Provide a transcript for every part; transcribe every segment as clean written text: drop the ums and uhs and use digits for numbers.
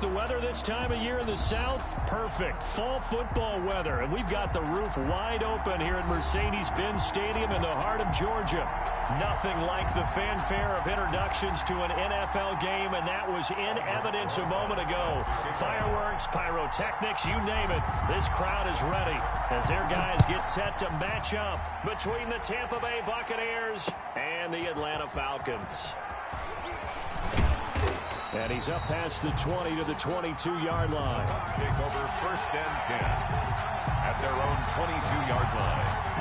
The weather this time of year in the South, perfect. Fall football weather, and we've got the roof wide open here at Mercedes-Benz Stadium in the heart of Georgia. Nothing like the fanfare of introductions to an NFL game, and that was in evidence a moment ago. Fireworks, pyrotechnics, you name it. This crowd is ready as their guys get set to match up between the Tampa Bay Buccaneers and the Atlanta Falcons. And he's up past the 20 to the 22-yard line. Take over 1st and 10 at their own 22-yard line.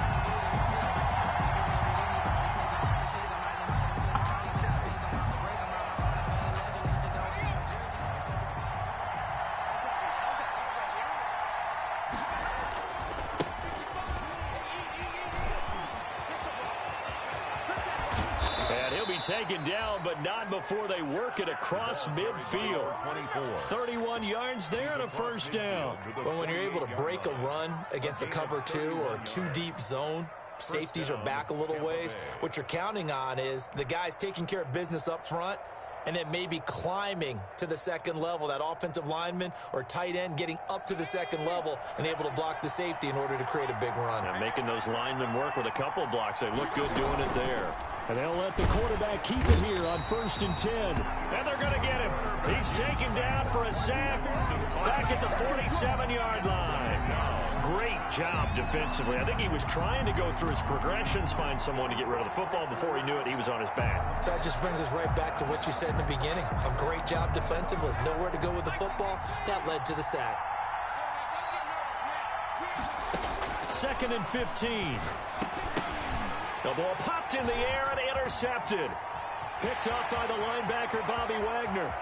Taken down, but not before they work it across midfield. 31 yards there and a first down. Well, when you're able to break a run against a cover 2 or a 2-deep zone, safeties are back a little ways. What you're counting on is the guys taking care of business up front and then maybe climbing to the second level, that offensive lineman or tight end getting up to the second level and able to block the safety in order to create a big run. And making those linemen work with a couple of blocks. They look good doing it there. And they'll let the quarterback keep it here on 1st and 10. And they're going to get him. He's taken down for a sack back at the 47-yard line. Great job defensively. I think he was trying to go through his progressions, find someone to get rid of the football. Before he knew it, he was on his back. So that just brings us right back to what you said in the beginning. A great job defensively. Nowhere to go with the football. That led to the sack. 2nd and 15. The ball popped in the air and intercepted. Picked up by the linebacker, Bobby Wagner.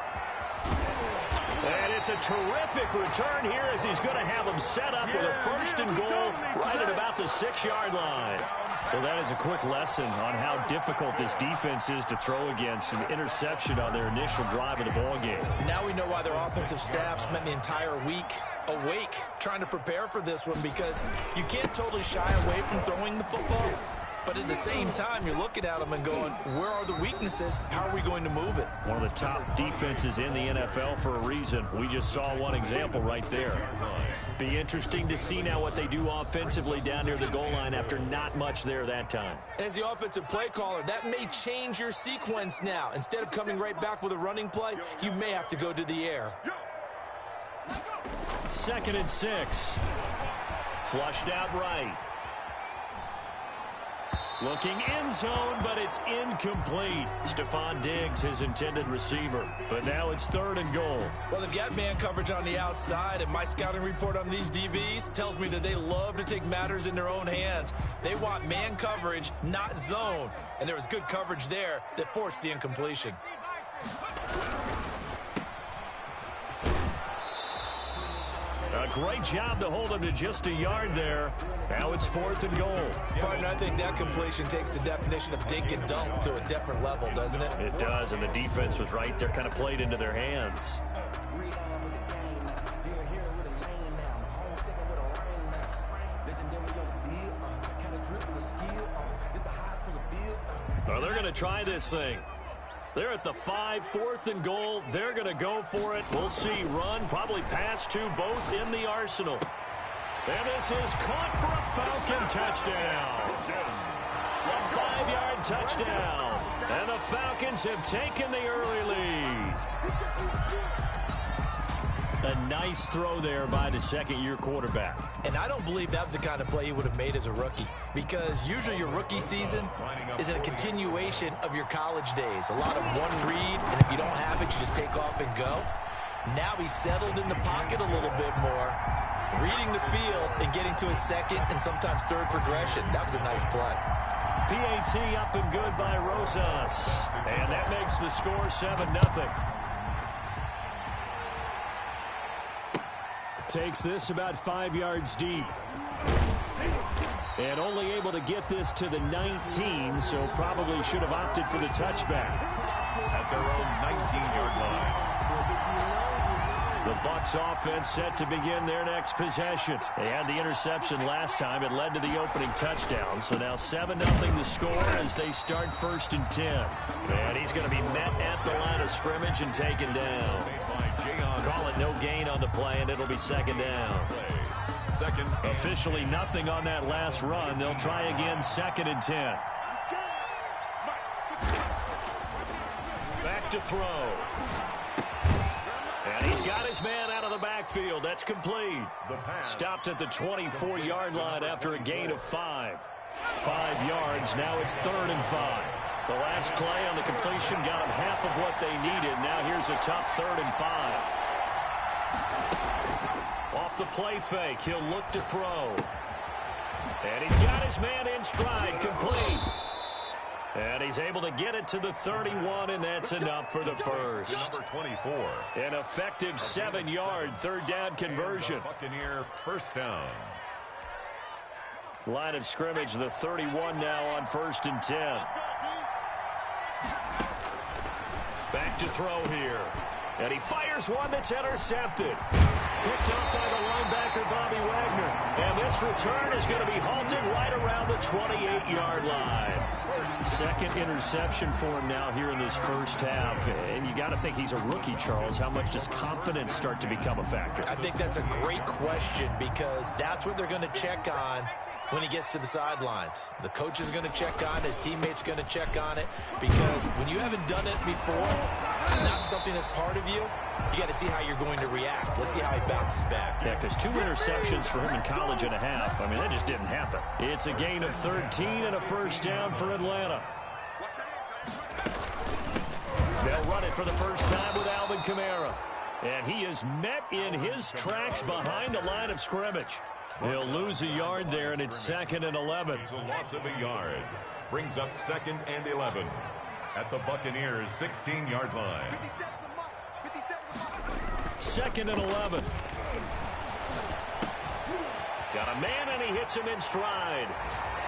And it's a terrific return here as he's going to have them set up with a 1st and goal right at about the 6-yard line. Well, that is a quick lesson on how difficult this defense is to throw against an interception on their initial drive of the ball game. Now we know why their offensive staff spent the entire week awake trying to prepare for this one, because you can't totally shy away from throwing the football. But at the same time, you're looking at them and going, where are the weaknesses? How are we going to move it? One of the top defenses in the NFL for a reason. We just saw one example right there. Be interesting to see now what they do offensively down near the goal line after not much there that time. As the offensive play caller, that may change your sequence now. Instead of coming right back with a running play, you may have to go to the air. 2nd and 6. Flushed out right. Looking end zone, but it's incomplete. Stephon Diggs, his intended receiver. But now it's 3rd and goal. Well, they've got man coverage on the outside, and my scouting report on these DBs tells me that they love to take matters in their own hands. They want man coverage, not zone. And there was good coverage there that forced the incompletion. A great job to hold him to just a yard there. Now it's 4th and goal. Partner, I think that completion takes the definition of dink and dunk to a different level, doesn't it? It does, and the defense was right there, kind of played into their hands. Well, they're going to try this thing. They're at the 5, 4th and goal. They're going to go for it. We'll see. Run, probably pass to both in the arsenal. And this is caught for a Falcon touchdown. A 5-yard touchdown. And the Falcons have taken the early lead. A nice throw there by the second-year quarterback. And I don't believe that was the kind of play he would have made as a rookie, because usually your rookie season is a continuation of your college days. A lot of one read, and if you don't have it, you just take off and go. Now he's settled in the pocket a little bit more, reading the field and getting to his 2nd and sometimes 3rd progression. That was a nice play. PAT up and good by Rosas. And that makes the score 7-0. Takes this about 5 yards deep. And only able to get this to the 19, so probably should have opted for the touchback. At their own 19-yard line. The Bucs offense set to begin their next possession. They had the interception last time. It led to the opening touchdown. So now 7-0 the score as they start 1st and 10. And he's going to be met at the line of scrimmage and taken down. Call it no gain on the play, and it'll be 2nd down. Officially nothing on that last run. They'll try again 2nd and 10. Back to throw. And he's got his man out of the backfield. That's complete. Stopped at the 24-yard line after a gain of 5. 5 yards. Now it's 3rd and 5. The last play on the completion got them half of what they needed. Now here's a tough 3rd and 5. Off the play fake, he'll look to throw. And he's got his man in stride, complete. And he's able to get it to the 31, and that's enough for the first. Number 24. An effective 7-yard 3rd down conversion. Buccaneer 1st down. Line of scrimmage, the 31 now on 1st and 10. Back to throw here. And he fires one that's intercepted. Picked up by the linebacker, Bobby Wagner. And this return is going to be halted right around the 28-yard line. 2nd interception for him now here in this first half. And you got to think he's a rookie, Charles. How much does confidence start to become a factor? I think that's a great question because that's what they're going to check on when he gets to the sidelines. The coach is going to check on it. His teammates are going to check on it because when you haven't done it before, it's not something that's part of you. You got to see how you're going to react. Let's see how he bounces back. Yeah, because 2 interceptions for him in college and a half. I mean, that just didn't happen. It's a gain of 13 and a 1st down for Atlanta. They'll run it for the first time with Alvin Kamara. And he is met in his tracks behind the line of scrimmage. He'll lose a yard there, and it's 2nd and 11. It's a loss of a yard. Brings up 2nd and 11 at the Buccaneers' 16-yard line. 2nd and 11. Got a man, and he hits him in stride.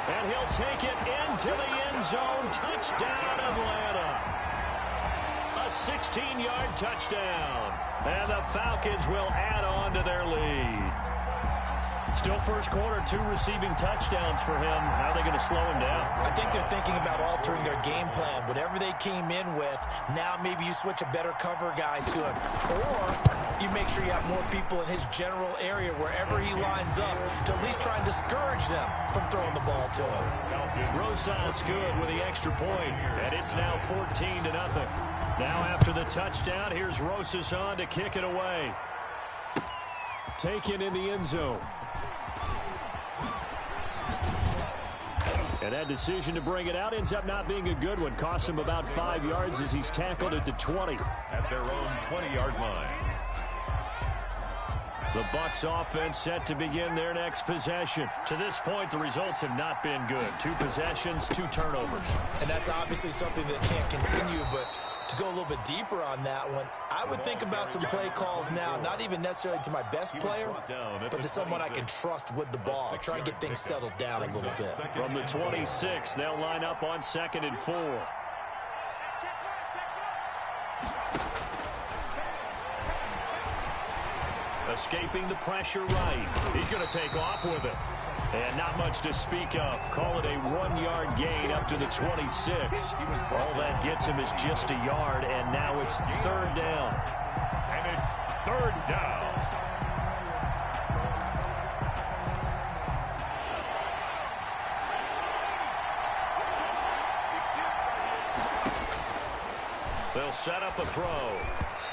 And he'll take it into the end zone. Touchdown, Atlanta. A 16-yard touchdown. And the Falcons will add on to their lead. Still first quarter, 2 receiving touchdowns for him. How are they going to slow him down? I think they're thinking about altering their game plan. Whatever they came in with, now maybe you switch a better cover guy to him. Or you make sure you have more people in his general area wherever he lines up to at least try and discourage them from throwing the ball to him. Rosas good with the extra point, and it's now 14-0. Now after the touchdown, here's Rosas on to kick it away. Taken in the end zone. And that decision to bring it out ends up not being a good one. Costs him about 5 yards as he's tackled at the 20. At their own 20-yard line. The Bucs offense set to begin their next possession. To this point, the results have not been good. 2 possessions, 2 turnovers. And that's obviously something that can't continue, but to go a little bit deeper on that one, I would think about some play calls now, not even necessarily to my best player, but to someone I can trust with the ball. Try and get things settled down a little bit. From the 26, they'll line up on 2nd and 4. Escaping the pressure right. He's going to take off with it. And not much to speak of. Call it a 1-yard gain up to the 26. All that gets him is just a yard, and now it's 3rd down. And it's 3rd down. They'll set up a throw.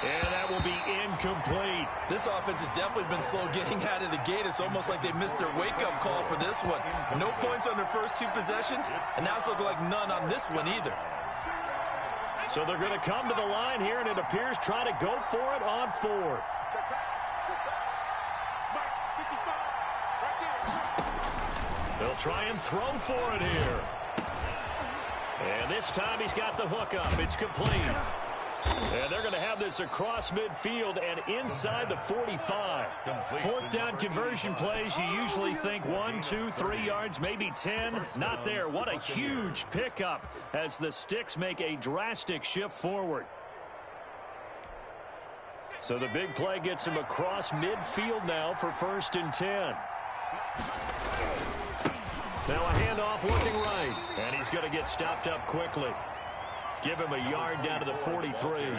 And that will be incomplete. This offense has definitely been slow getting out of the gate. It's almost like they missed their wake-up call for this one. No points on their first 2 possessions, and now it's looking like none on this one either. So they're going to come to the line here, and it appears try to go for it on 4th. They'll try and throw for it here. And this time he's got the hook up. It's complete. And they're going to have this across midfield and inside the 45. 4th down conversion plays, you usually think 1, 2, 3 yards, maybe 10. Not there. What a huge pickup as the Sticks make a drastic shift forward. So the big play gets him across midfield now for 1st and 10. Now a handoff looking right. And he's going to get stopped up quickly. Give him a yard down to the 43.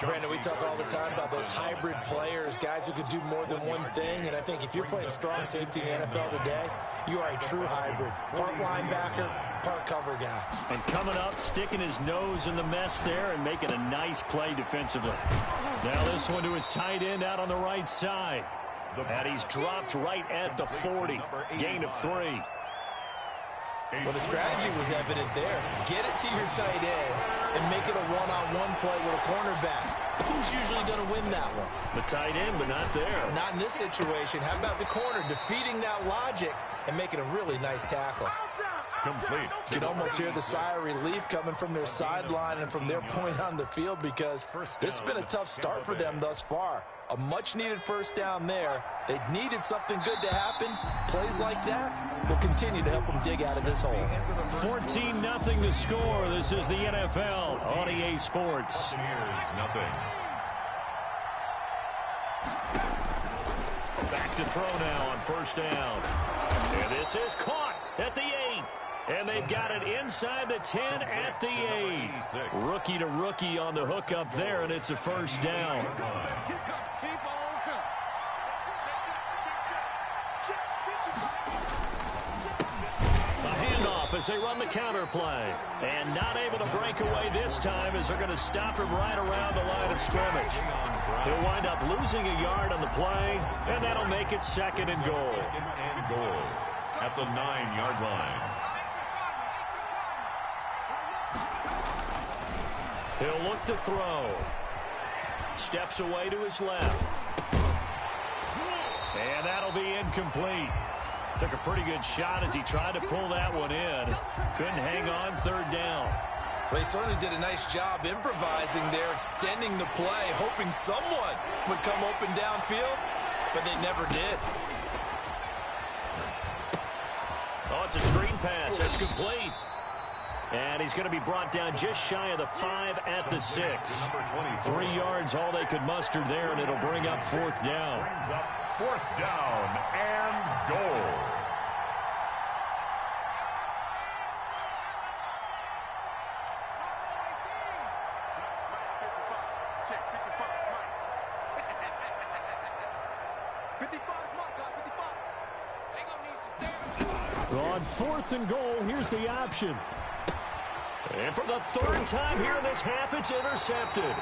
Brandon, we talk all the time about those hybrid players, guys who could do more than one thing. And I think if you're playing strong safety in the NFL today, you are a true hybrid. Part linebacker, part cover guy. And coming up, sticking his nose in the mess there and making a nice play defensively. Now this one to his tight end out on the right side. And he's dropped right at the 40. Gain of 3. Well, the strategy was evident there. Get it to your tight end and make it a one-on-one play with a cornerback. Who's usually going to win that one? The tight end, but not there. Not in this situation. How about the corner defeating that logic and making a really nice tackle? Complete. You can almost hear the sigh of relief coming from their sideline and from their point on the field because this has been a tough start for them thus far. A much-needed first down there. They needed something good to happen. Plays like that will continue to help them dig out of this hole. 14-0 the score. This is the NFL on EA Sports. Nothing. Back to throw now on 1st down. And this is caught at the 8. And they've got it inside the 10 at the 8. Rookie to rookie on the hook up there, and it's a 1st down. A handoff as they run the counter play. And not able to break away this time as they're going to stop him right around the line of scrimmage. He'll wind up losing a yard on the play, and that'll make it 2nd and goal. 2nd and goal at the 9-yard line. He'll look to throw. Steps away to his left. And that'll be incomplete. Took a pretty good shot as he tried to pull that one in. Couldn't hang on 3rd down. Well, he certainly did a nice job improvising there, extending the play, hoping someone would come open downfield, but they never did. Oh, it's a screen pass. That's complete. And he's going to be brought down just shy of the 5 at the 6. 3 yards, all they could muster there, and it'll bring up 4th down. Brings up 4th down and goal. On 4th and goal, here's the option. And for the 3rd time here in this half, it's intercepted.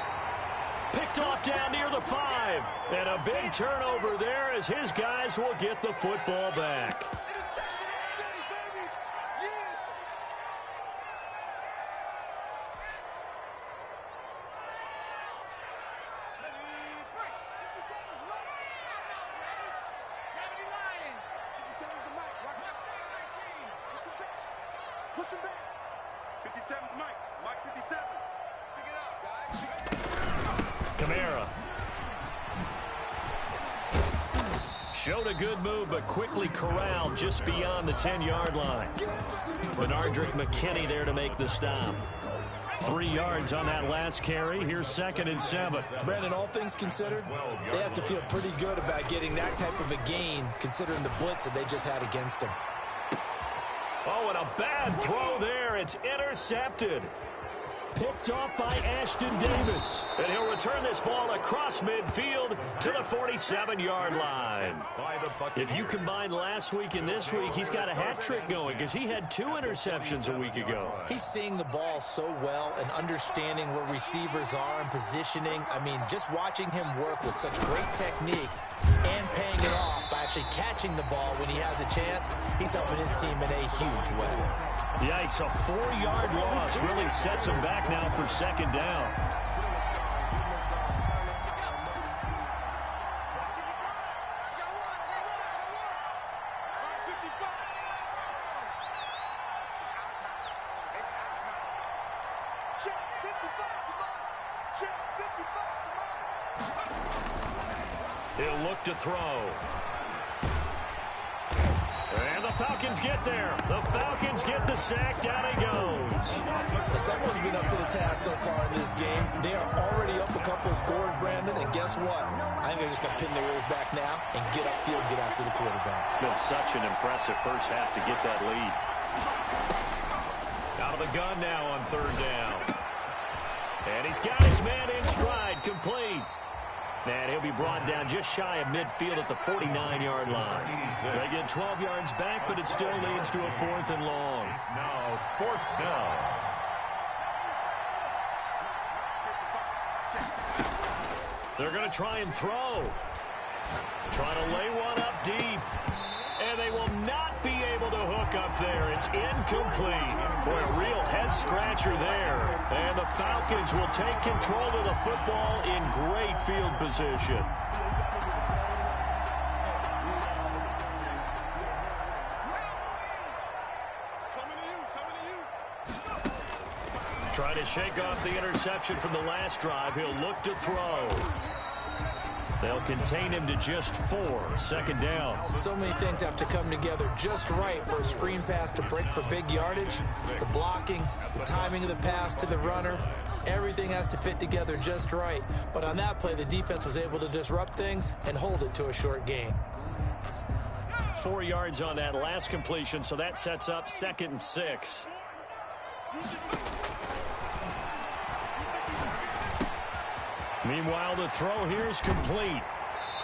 Picked off down near the 5. And a big turnover there as his guys will get the football back. Push him back. 57's Mike. Mike 57. Pick it up, guys. Kamara. Showed a good move, but quickly corralled just beyond the 10-yard line. Benardrick McKinney there to make the stop. 3 yards on that last carry. Here's 2nd and 7. Brandon, all things considered, they have to feel pretty good about getting that type of a gain, considering the blitz that they just had against them. Oh, and a bad throw there. It's intercepted. Picked off by Ashton Davis. And he'll return this ball across midfield to the 47-yard line. If you combine last week and this week, he's got a hat trick going because he had 2 interceptions a week ago. He's seeing the ball so well and understanding where receivers are and positioning. I mean, just watching him work with such great technique and paying it off by actually catching the ball when he has a chance, he's helping his team in a huge way. Yikes, a 4-yard loss really sets him back now for 2nd down. He'll look to throw. And the Falcons get there. The Falcons get the sack. Down he goes. Someone's been up to the task so far in this game. They are already up a couple of scores, Brandon, and guess what? I think they're just going to pin their ears back now and get upfield, get after the quarterback. Been such an impressive first half to get that lead. Out of the gun now on third down. And he's got his man in stride, complete. And he'll be brought down just shy of midfield at the 49-yard line. They get 12 yards back, but it still leads to a 4th and long. It's now 4th down. They're going to try and throw. Trying to lay one up deep. And they will not be able to hook up there. It's incomplete. Boy, a real head-scratcher there. And the Falcons will take control of the football in great field position. Trying to shake off the interception from the last drive. He'll look to throw. They'll contain him to just 4. 2nd down. So many things have to come together just right for a screen pass to break for big yardage. The blocking, the timing of the pass to the runner, everything has to fit together just right. But on that play, the defense was able to disrupt things and hold it to a short gain. 4 yards on that last completion, so that sets up 2nd and 6. Meanwhile, the throw here is complete.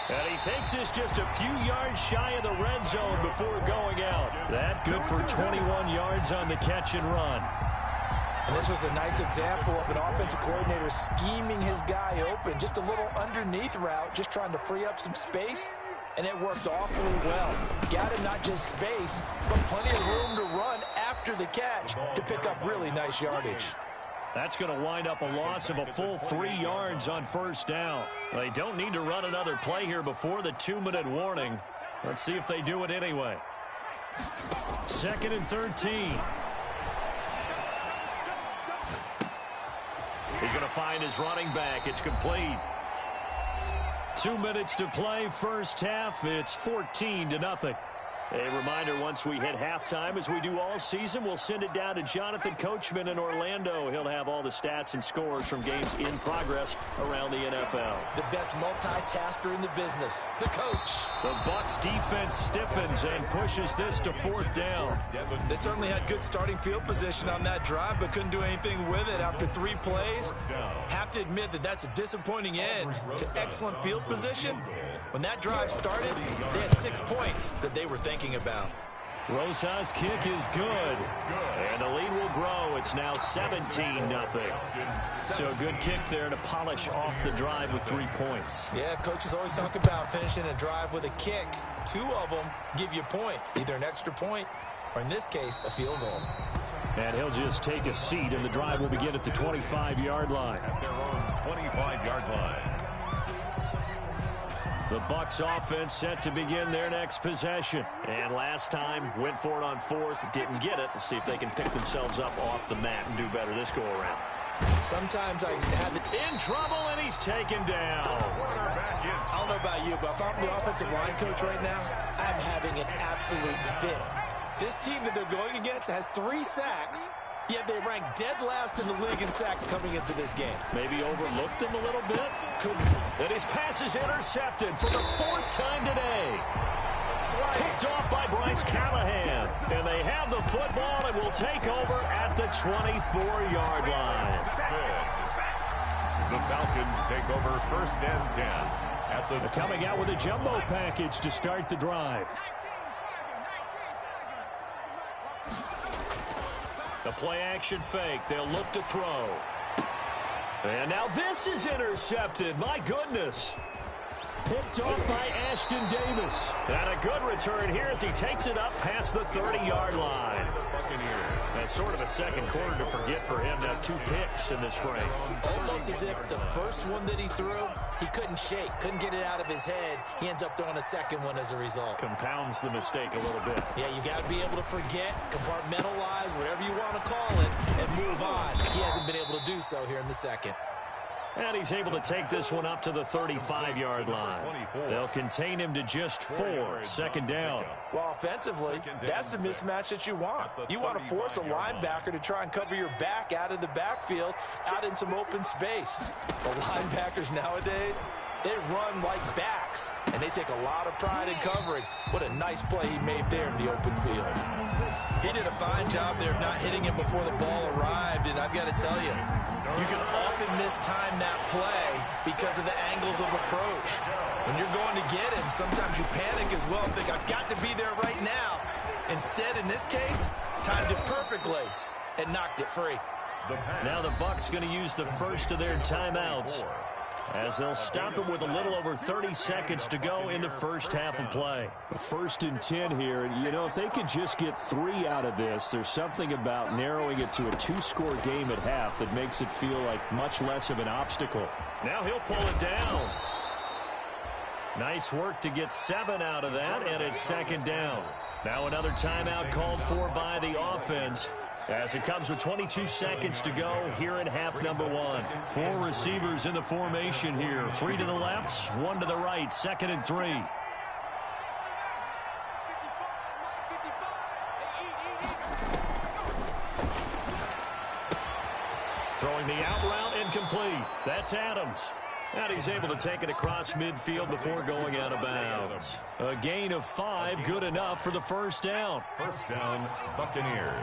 And he takes this just a few yards shy of the red zone before going out. That good for 21 yards on the catch and run. And this was a nice example of an offensive coordinator scheming his guy open. Just a little underneath route, just trying to free up some space. And it worked awfully well. Got him not just space, but plenty of room to run after the catch to pick up really nice yardage. That's going to wind up a loss of a full 3 yards on 1st down. They don't need to run another play here before the 2-minute warning. Let's see if they do it anyway. 2nd and 13. He's going to find his running back. It's complete. 2 minutes to play, first half. It's 14-0. A reminder, once we hit halftime, as we do all season, we'll send it down to Jonathan Coachman in Orlando. He'll have all the stats and scores from games in progress around the NFL. The best multitasker in the business, the coach. The Bucs defense stiffens and pushes this to 4th down. They certainly had good starting field position on that drive, but couldn't do anything with it after 3 plays. Have to admit that that's a disappointing end to excellent field position. When that drive started, they had 6 points that they were thinking about. Rosa's kick is good. And the lead will grow. It's now 17-0. So a good kick there to polish off the drive with 3 points. Yeah, coaches always talk about finishing a drive with a kick. 2 of them give you points, either an extra point or, in this case, a field goal. And he'll just take a seat, and the drive will begin at the 25-yard line. At their own 25-yard line. The Bucs offense set to begin their next possession. And last time, went for it on 4th, didn't get it. We'll see if they can pick themselves up off the mat and do better this go-around. Sometimes I have in trouble, and he's taken down. I don't know about you, but if I'm the offensive line coach right now, I'm having an absolute fit. This team that they're going against has 3 sacks, yet they rank dead last in the league in sacks coming into this game. Maybe overlooked them a little bit. And his pass is intercepted for the 4th time today. Picked off by Bryce Callahan. And they have the football and will take over at the 24-yard line. The Falcons take over 1st and 10. At the coming out with a jumbo package to start the drive. The play-action fake. They'll look to throw. And now this is intercepted. My goodness. Picked off by Ashton Davis. And a good return here as he takes it up past the 30-yard line. That's sort of a second quarter to forget for him. Now 2 picks in this frame. Almost as if the first one that he threw, he couldn't shake, couldn't get it out of his head. He ends up throwing a second one as a result. Compounds the mistake a little bit. Yeah, you got to be able to forget, compartmentalize, whatever you want to call it, and move on. He hasn't been able to do so here in the second. And he's able to take this one up to the 35-yard line. They'll contain him to just 4, second down. Well, offensively, that's the mismatch that you want. You want to force a linebacker to try and cover your back out of the backfield, out in some open space. The linebackers nowadays, they run like backs, and they take a lot of pride in covering. What a nice play he made there in the open field. He did a fine job there of not hitting him before the ball arrived, and I've got to tell you, you can often mistime that play because of the angles of approach. When you're going to get him, sometimes you panic as well and think, I've got to be there right now. Instead, in this case, timed it perfectly and knocked it free. Now the Bucs going to use the first of their timeouts, as they'll stop it with a little over 30 seconds to go in the first half of play. 1st and 10 here, and you know, if they could just get 3 out of this, there's something about narrowing it to a 2-score game at half that makes it feel like much less of an obstacle. Now he'll pull it down. Nice work to get 7 out of that, and it's second down. Now another timeout called for by the offense, as it comes with 22 seconds to go here in half number 1. 4 receivers in the formation here. 3 to the left, 1 to the right. 2nd and 3. Throwing the out route incomplete. That's Adams. And he's able to take it across midfield before going out of bounds. A gain of 5, good enough for the first down. First down, Buccaneers.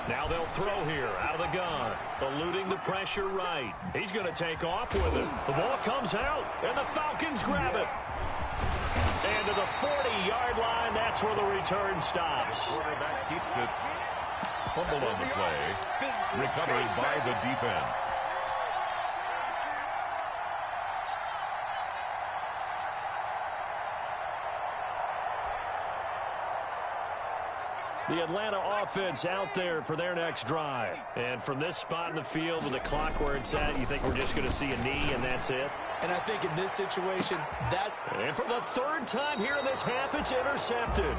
Now they'll throw here out of the gun, eluding the pressure right. He's going to take off with it. The ball comes out, and the Falcons grab it. And to the 40-yard line, that's where the return stops. Quarterback keeps it. Fumble on the play. Recovered by the defense. The Atlanta offense out there for their next drive. And from this spot in the field with the clock where it's at, you think we're just going to see a knee and that's it? And I think in this situation, And for the 3rd time here in this half, it's intercepted.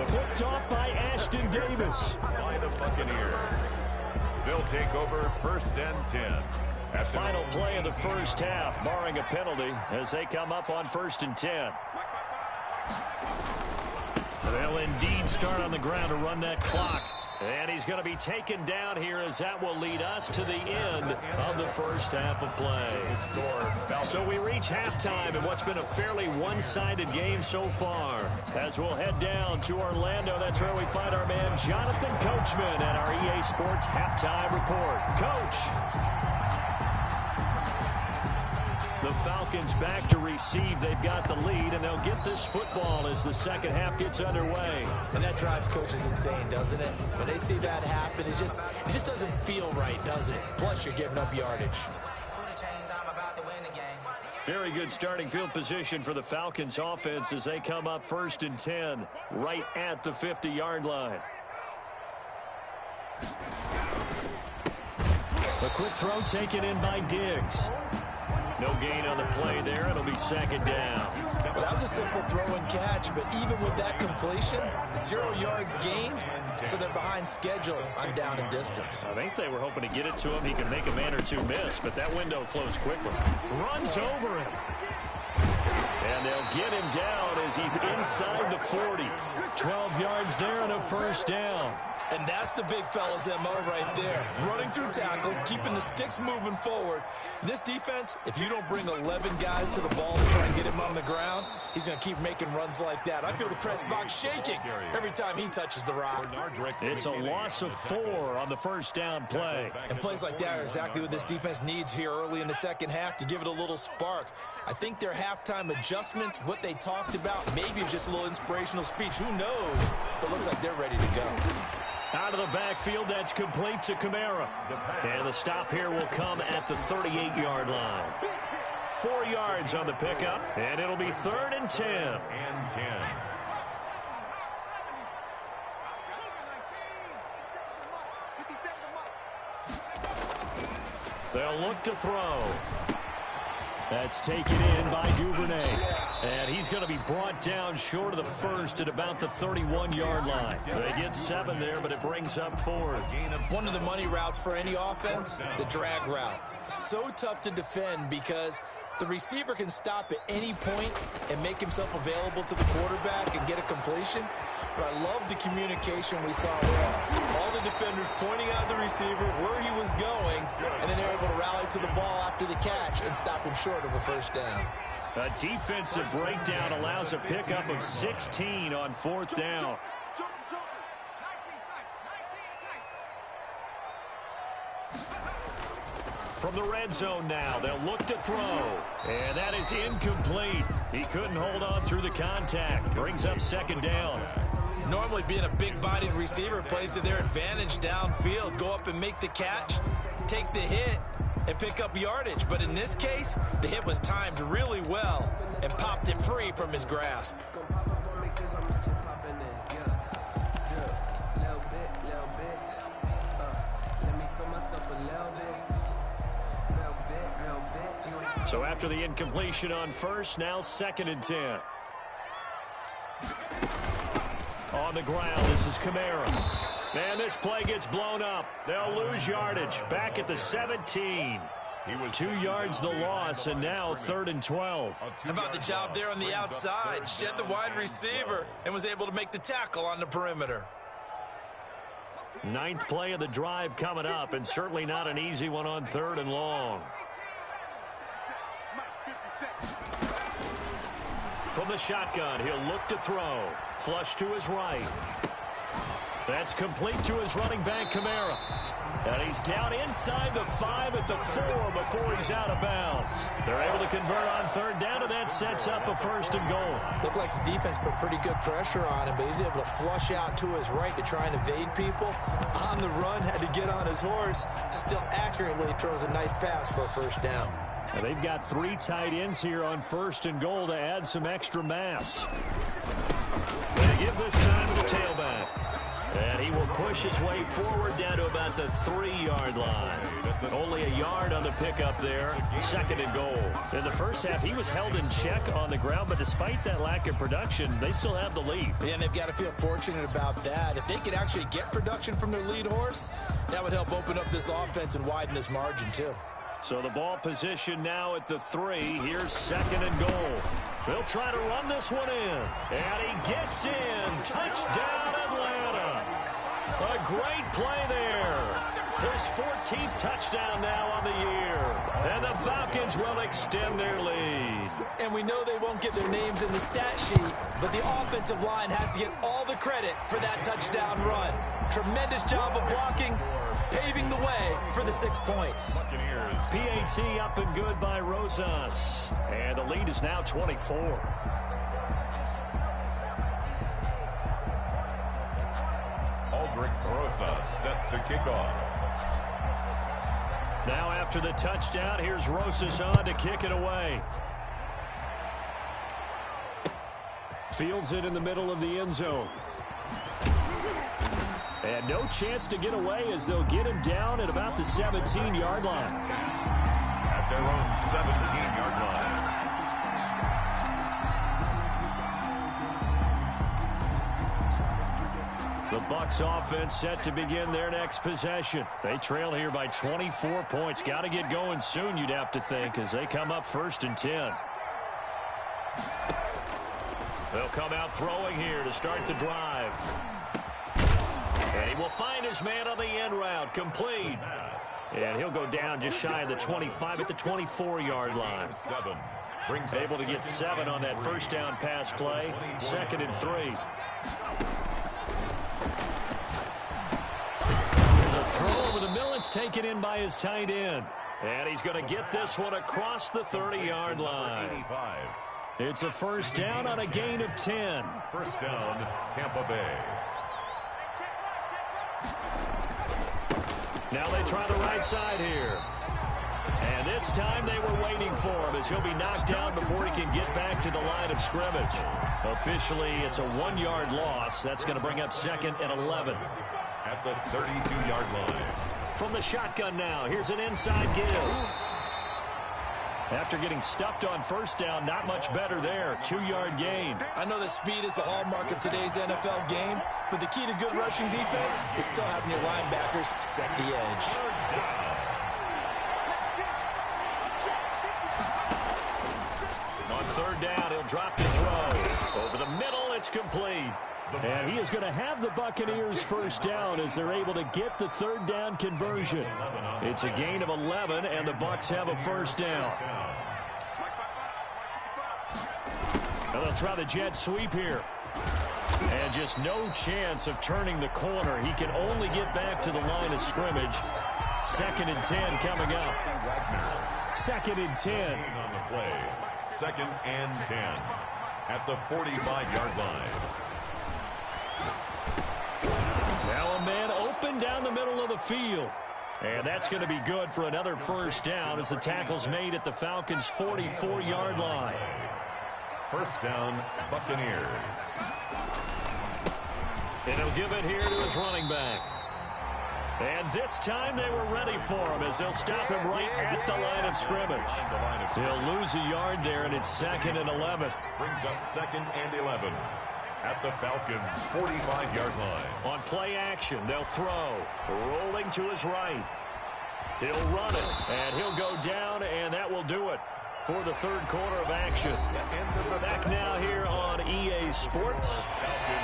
Picked off by Ashton Davis. By the Buccaneers. They'll take over 1st and 10. Final play of the first half, barring a penalty, as they come up on 1st and 10. They'll indeed start on the ground to run that clock. And he's going to be taken down here, as that will lead us to the end of the first half of play. So we reach halftime in what's been a fairly one-sided game so far. As we'll head down to Orlando, that's where we find our man Jonathan Coachman at our EA Sports Halftime Report. Coach. The Falcons back to receive. They've got the lead, and they'll get this football as the second half gets underway. And that drives coaches insane, doesn't it? When they see that happen, it just doesn't feel right, does it? Plus, you're giving up yardage. Very good starting field position for the Falcons offense as they come up 1st and 10, right at the 50-yard line. A quick throw taken in by Diggs. No gain on the play there. It'll be second down. Well, that was a simple throw and catch, but even with that completion, 0 yards gained, so they're behind schedule on down and distance. I think they were hoping to get it to him. He can make a man or two miss, but that window closed quickly. Runs over him. And they'll get him down as he's inside the 40. 12 yards there and a first down. And that's the big fella's MO right there. Running through tackles, keeping the sticks moving forward. This defense, if you don't bring 11 guys to the ball to try and get him on the ground, he's going to keep making runs like that. I feel the press box shaking every time he touches the rock. It's a loss of 4 on the first down play. And plays like that are exactly what this defense needs here early in the second half to give it a little spark. I think their halftime adjustments, what they talked about, maybe it was just a little inspirational speech. Who knows? But looks like they're ready to go. Out of the backfield, that's complete to Kamara. And the stop here will come at the 38-yard line. 4 yards on the pickup, and it'll be 3rd and 10. And 10. They'll look to throw. That's taken in by Duvernay. And he's going to be brought down short of the first at about the 31-yard line. They get 7 there, but it brings up 4th. One of the money routes for any offense, the drag route. So tough to defend because the receiver can stop at any point and make himself available to the quarterback and get a completion. But I love the communication we saw there. All the defenders pointing out the receiver where he was going, and then they were able to rally to the ball after the catch and stop him short of a first down. A defensive breakdown allows a pickup of 16 on 4th down. From the red zone now, they'll look to throw. And that is incomplete. He couldn't hold on through the contact. Brings up 2nd down. Normally being a big-bodied receiver plays to their advantage downfield. Go up and make the catch, take the hit, and pick up yardage. But in this case, the hit was timed really well and popped it free from his grasp. So after the incompletion on first, now 2nd and 10. On the ground, this is Kamara. And this play gets blown up. They'll lose yardage. Back at the 17. He was 2 yards the loss, and now 3rd and 12. How about the job there on the outside? Shed the wide receiver and was able to make the tackle on the perimeter. 9th play of the drive coming up, and certainly not an easy one on 3rd and long. From the shotgun, he'll look to throw. Flush to his right. That's complete to his running back, Kamara. And he's down inside the 5 at the 4 before he's out of bounds. They're able to convert on 3rd down, and that sets up a 1st and goal. Looked like the defense put pretty good pressure on him, but he's able to flush out to his right to try and evade people. On the run, had to get on his horse. Still accurately throws a nice pass for a 1st down. And they've got 3 tight ends here on 1st and goal to add some extra mass. They give this time to the tailback. And he will push his way forward down to about the 3-yard line. Only a yard on the pickup there. 2nd and goal. In the first half, he was held in check on the ground, but despite that lack of production, they still have the lead. Yeah, and they've got to feel fortunate about that. If they could actually get production from their lead horse, that would help open up this offense and widen this margin, too. So the ball position now at the 3. Here's 2nd and goal. They'll try to run this one in. And he gets in. Touchdown, Atlanta. A great play there. His 14th touchdown now on the year. And the Falcons will extend their lead. And we know they won't get their names in the stat sheet, but the offensive line has to get all the credit for that touchdown run. Tremendous job of blocking, paving the way for the 6 points. PAT up and good by Rosas. And the lead is now 24. Aldrich Rosas set to kick off. Now after the touchdown, here's Rosas on to kick it away. Fields it in the middle of the end zone. And no chance to get away as they'll get him down at about the 17-yard line. At their own 17-yard line. The Bucs offense set to begin their next possession. They trail here by 24 points. Got to get going soon, you'd have to think, as they come up 1st and 10. They'll come out throwing here to start the drive. And he will find his man on the end route, complete. And he'll go down just shy of the 25 at the 24-yard line. Able to get 7 on that 1st down pass play. 2nd and 3. There's a throw over the middle. It's taken in by his tight end. And he's going to get this one across the 30-yard line. It's a 1st down on a gain of 10. 1st down, Tampa Bay. Now they try the right side here. And this time they were waiting for him as he'll be knocked down before he can get back to the line of scrimmage. Officially, it's a 1-yard loss. That's going to bring up 2nd and 11. At the 32-yard line. From the shotgun now, here's an inside give. After getting stuffed on first down, not much better there. 2-yard gain. I know that speed is the hallmark of today's NFL game, but the key to good rushing defense is still having your linebackers set the edge. On third down, he'll drop the throw. Over the middle, it's complete. And he is going to have the Buccaneers first down as they're able to get the third down conversion. It's a gain of 11, and the Bucs have a first down. And they'll try the jet sweep here. And just no chance of turning the corner. He can only get back to the line of scrimmage. 2nd and 10 coming up. 2nd and 10. On the play. 2nd and 10 at the 45-yard line. Now a man open down the middle of the field. And that's going to be good for another first down as the tackle's made at the Falcons' 44-yard line. First down, Buccaneers. And he'll give it here to his running back. And this time they were ready for him as they'll stop him right at the line of scrimmage. They'll lose a yard there, and it's 2nd and 11. Brings up 2nd and 11 at the Falcons' 45-yard line. On play action, they'll throw. Rolling to his right. He'll run it, and he'll go down, and that will do it for the third quarter of action. Back now here on EA Sports.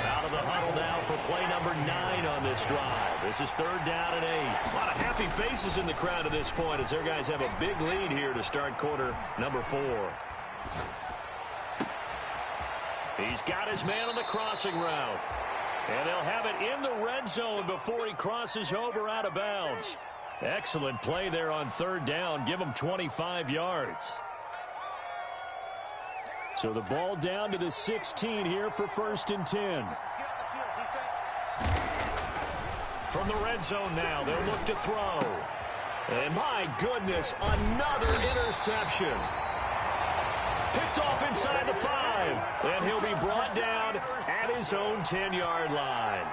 Out of the huddle now for play number 9 on this drive. This is 3rd down and 8. A lot of happy faces in the crowd at this point as their guys have a big lead here to start quarter number 4. He's got his man on the crossing route. And they'll have it in the red zone before he crosses over out of bounds. Excellent play there on 3rd down. Give him 25 yards. So the ball down to the 16 here for 1st and 10. From the red zone now, they'll look to throw. And my goodness, another interception. Picked off inside the 5. And he'll be brought down at his own 10-yard line.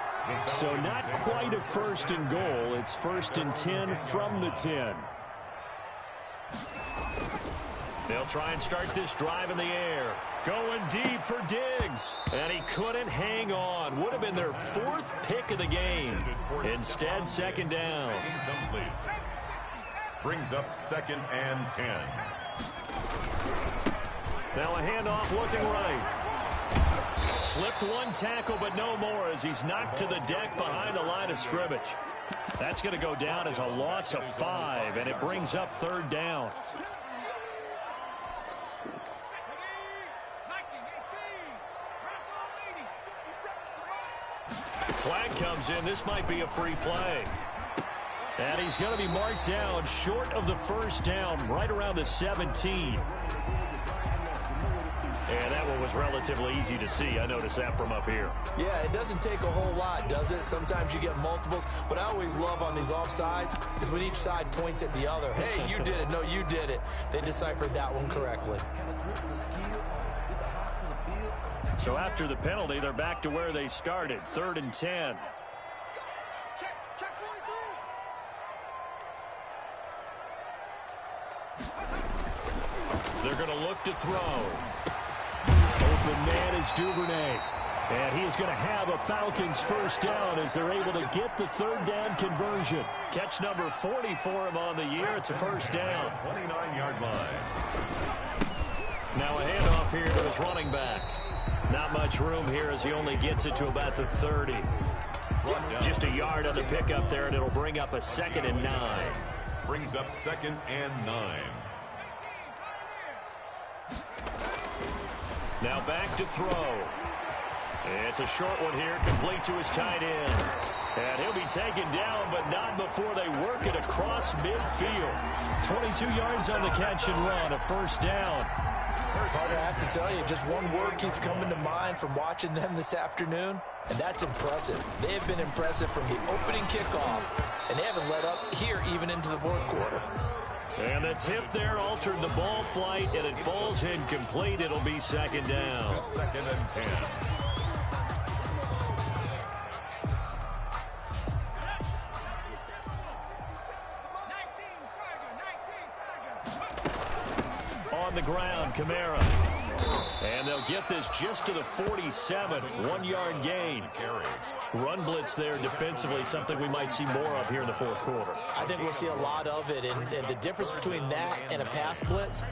So not quite a 1st and goal. It's 1st and 10 from the 10. They'll try and start this drive in the air. Going deep for Diggs. And he couldn't hang on. Would have been their 4th pick of the game. Instead, 2nd down. Incomplete. Brings up 2nd and 10. Now a handoff looking right. Slipped one tackle, but no more as he's knocked to the deck behind the line of scrimmage. That's going to go down as a loss of 5, and it brings up 3rd down. Flag comes in. This might be a free play. And he's going to be marked down short of the 1st down, right around the 17. And that one was relatively easy to see. I noticed that from up here. Yeah, it doesn't take a whole lot, does it? Sometimes you get multiples. What I always love on these offsides is when each side points at the other. Hey, you did it. No, you did it. They deciphered that one correctly. So after the penalty, they're back to where they started. 3rd and 10. They're going to look to throw. Open man is Duvernay. And he is going to have a Falcons first down as they're able to get the 3rd down conversion. Catch number 40 for him on the year. It's a first down. 29-yard line. Now a handoff here to his running back. Not much room here as he only gets it to about the 30. Just a yard on the pickup there, and it'll bring up a 2nd and 9. Brings up 2nd and 9. Now back to throw. It's a short one here, complete to his tight end. And he'll be taken down, but not before they work it across midfield. 22 yards on the catch and run, a first down. Carter, I have to tell you, just one word keeps coming to mind from watching them this afternoon, and that's impressive. They have been impressive from the opening kickoff, and they haven't let up here even into the 4th quarter. And the tip there altered the ball flight, and it falls incomplete. It'll be 2nd down. 2nd and 10. on the ground. Kamara. And they'll get this just to the 47. 1-yard gain. Run blitz there defensively, something we might see more of here in the fourth quarter. I think we'll see a lot of it, and the difference between that and a pass blitz,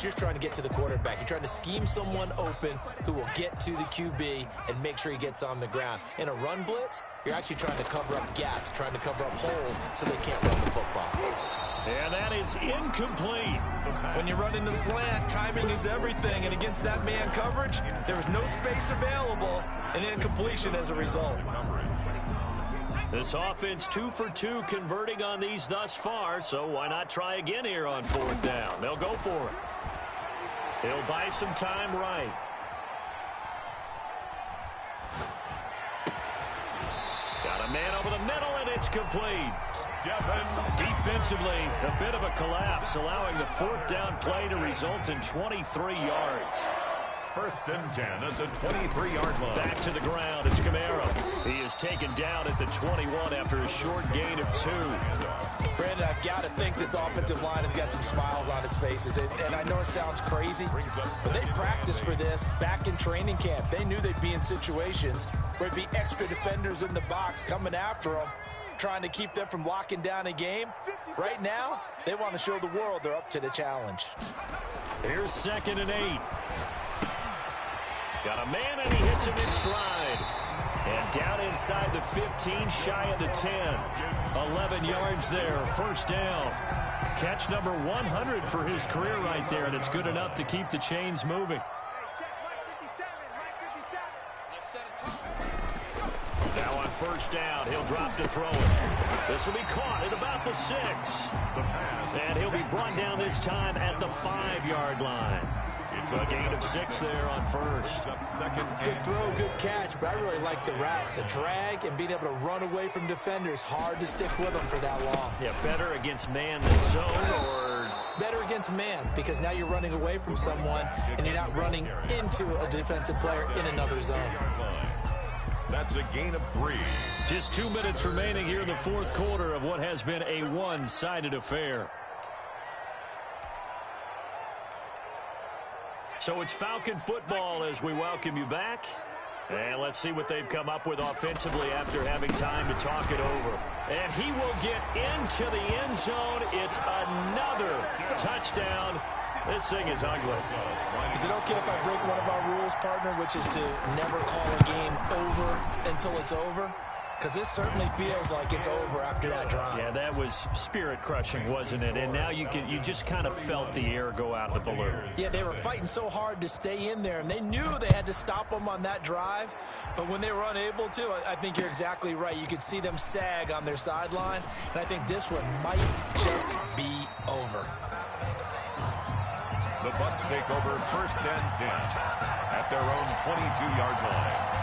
you're trying to get to the quarterback. You're trying to scheme someone open who will get to the QB and make sure he gets on the ground. In a run blitz, you're actually trying to cover up gaps, trying to cover up holes so they can't run the football. And that is incomplete. When you run into slant, timing is everything, and against that man coverage, there was no space available, and incompletion as a result. This offense 2 for 2 converting on these thus far, so why not try again here on 4th down? They'll go for it. He'll buy some time right. Got a man over the middle, and it's complete. Defensively, a bit of a collapse, allowing the 4th down play to result in 23 yards. 1st and 10 at the 23-yard line. Back to the ground, it's Kamara. He is taken down at the 21 after a short gain of 2. Brandon, I've got to think this offensive line has got some smiles on its faces. And I know it sounds crazy, but they practiced for this back in training camp. They knew they'd be in situations where there'd be extra defenders in the box coming after them, trying to keep them from locking down a game. Right now, they want to show the world they're up to the challenge. Here's 2nd and 8. Got a man, and he hits him in stride. And down inside the 15, shy of the 10. 11 yards there, 1st down. Catch number 100 for his career right there, and it's good enough to keep the chains moving. Now on 1st down, he'll drop to throw it. This will be caught at about the 6. And he'll be brought down this time at the 5-yard line. It's a gain of 6 there on 1st. Good throw, good catch, but I really like the route. The drag and being able to run away from defenders, hard to stick with them for that long. Yeah, better against man than zone, or better against man, because now you're running away from someone and you're not running into a defensive player in another zone. That's a gain of 3. Just 2 minutes remaining here in the 4th quarter of what has been a one-sided affair. So it's Falcon football as we welcome you back. And let's see what they've come up with offensively after having time to talk it over. And he will get into the end zone. It's another touchdown. This thing is ugly. Is it okay if I break one of our rules, partner, which is to never call a game over until it's over? Because this certainly feels like it's over after that drive. Yeah, that was spirit-crushing, wasn't it? And now you just kind of felt the air go out of the balloon. Yeah, they were fighting so hard to stay in there, and they knew they had to stop them on that drive. But when they were unable to, I think you're exactly right. You could see them sag on their sideline, and I think this one might just be over. The Bucs take over 1st and 10 at their own 22-yard line.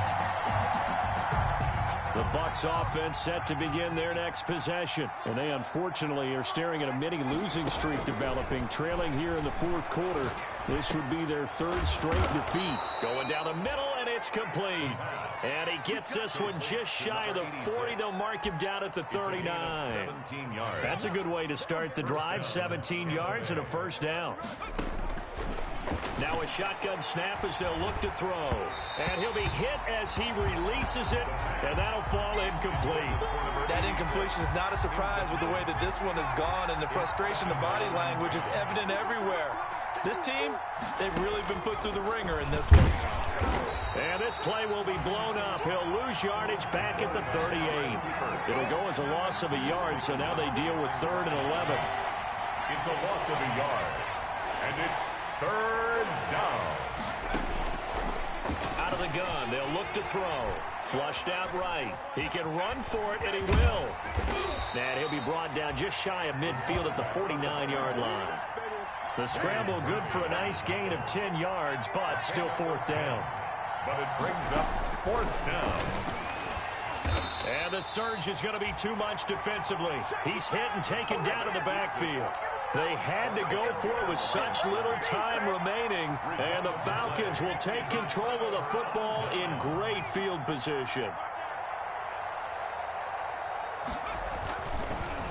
The Bucs offense set to begin their next possession. And they unfortunately are staring at a mini losing streak developing, trailing here in the 4th quarter. This would be their 3rd straight defeat. Going down the middle, and it's complete. And he gets this one just shy of the 40. They'll mark him down at the 39. That's a good way to start the drive. 17 yards and a 1st down. Now a shotgun snap as they'll look to throw. And he'll be hit as he releases it, and that'll fall incomplete. That incompletion is not a surprise with the way that this one has gone, and the frustration, the body language is evident everywhere. This team, they've really been put through the ringer in this one. And this play will be blown up. He'll lose yardage back at the 38. It'll go as a loss of a yard, so now they deal with 3rd and 11. It's a loss of a yard, and it's 3rd down. Out of the gun, they'll look to throw. Flushed out right. He can run for it, and he will. And he'll be brought down just shy of midfield at the 49-yard line. The scramble good for a nice gain of 10 yards, but still 4th down. But it brings up 4th down. And the surge is going to be too much defensively. He's hit and taken down to the backfield. They had to go for it with such little time remaining, and the Falcons will take control of the football in great field position.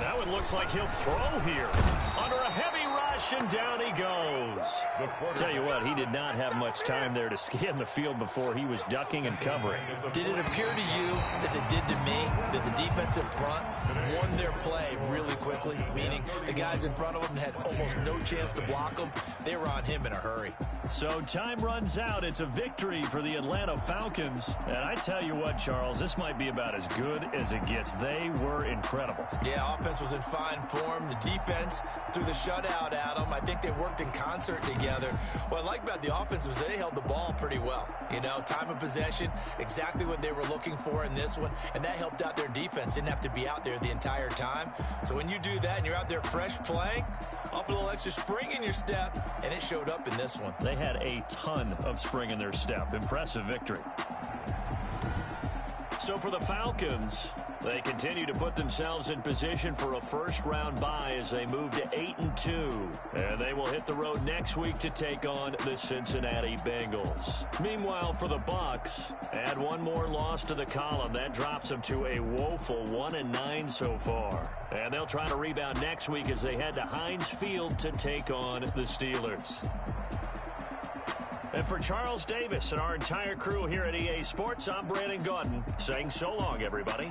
Now it looks like he'll throw here. Under a heavy rush, and down he goes. Tell you what, he did not have much time there to scan the field before he was ducking and covering. Did it appear to you, as it did to me, that the defensive front won their play really quickly? Meaning the guys in front of them had almost no chance to block them. They were on him in a hurry. So time runs out. It's a victory for the Atlanta Falcons. And I tell you what, Charles, this might be about as good as it gets. They were incredible. Yeah, offense was in fine form. The defense threw the shutout at them. I think they worked in concert together. What I like about the offense was they held the ball pretty well. You know, time of possession, exactly what they were looking for in this one, and that helped out their defense. Didn't have to be out there the entire time. So when you do that and you're out there fresh playing, off a little extra spring in your step, and it showed up in this one. They had a ton of spring in their step. Impressive victory. So for the Falcons, they continue to put themselves in position for a first-round bye as they move to 8-2. And they will hit the road next week to take on the Cincinnati Bengals. Meanwhile, for the Bucs, add one more loss to the column. That drops them to a woeful 1-9 so far. And they'll try to rebound next week as they head to Heinz Field to take on the Steelers. And for Charles Davis and our entire crew here at EA Sports, I'm Brandon Gaudin saying so long, everybody.